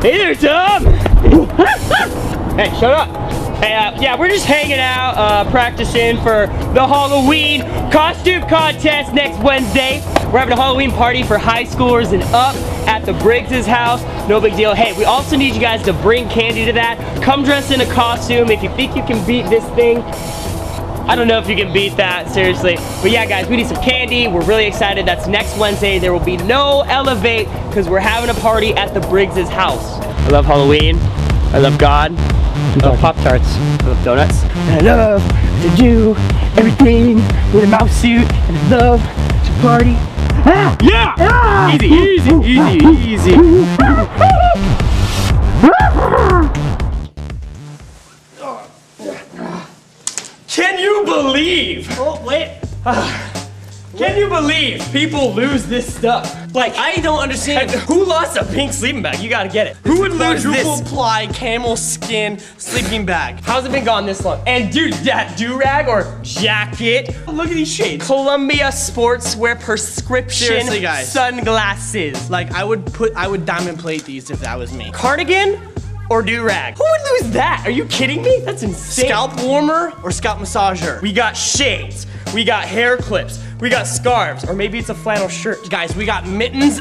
Hey there, Tom. Hey, shut up. Hey, yeah, we're just hanging out, practicing for the Halloween costume contest next Wednesday. We're having a Halloween party for high schoolers and up at the Briggs' house. No big deal. Hey, we also need you guys to bring candy to that. Come dress in a costume if you think you can beat this thing. I don't know if you can beat that, seriously. But yeah, guys, we need some candy. We're really excited. That's next Wednesday. There will be no Elevate because we're having a party at the Briggs' house. I love Halloween. I love God. I love Pop-Tarts. I love donuts. And I love to do everything with a mouse suit. And I love to party. Ah! Yeah! Ah! Easy, easy, easy, easy. Can you believe? Oh, wait. Can you believe people lose this stuff? Like, I don't understand. Who lost a pink sleeping bag? You gotta get it. Who would lose this? Quadruple ply camel skin sleeping bag. How's it been gone this long? And dude, that do-rag or jacket. Look at these shades. Columbia Sportswear prescription Seriously, guys. sunglasses. Like, I would diamond plate these if that was me. Cardigan or do-rag? Who would lose that? Are you kidding me? That's insane. Scalp warmer or scalp massager? We got shades. We got hair clips. We got scarves, or maybe it's a flannel shirt. Guys, we got mittens,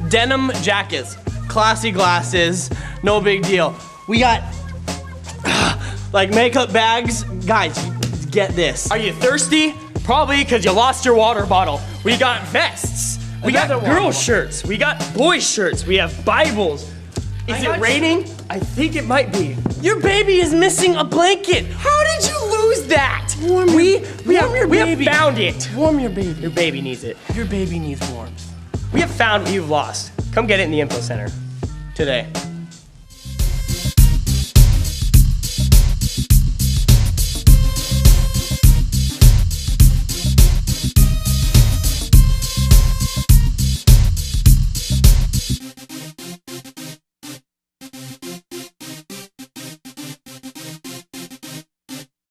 denim jackets, classy glasses, no big deal. We got, like, makeup bags. Guys, get this. Are you thirsty? Probably because you lost your water bottle. We got vests. We got girl shirts. We got boy shirts. We have Bibles. Is it raining? I think it might be. Your baby is missing a blanket. How did you lose that? Warm your baby. We have found it. Warm your baby. Your baby needs it. Your baby needs warmth. We have found what you've lost. Come get it in the info center. Today.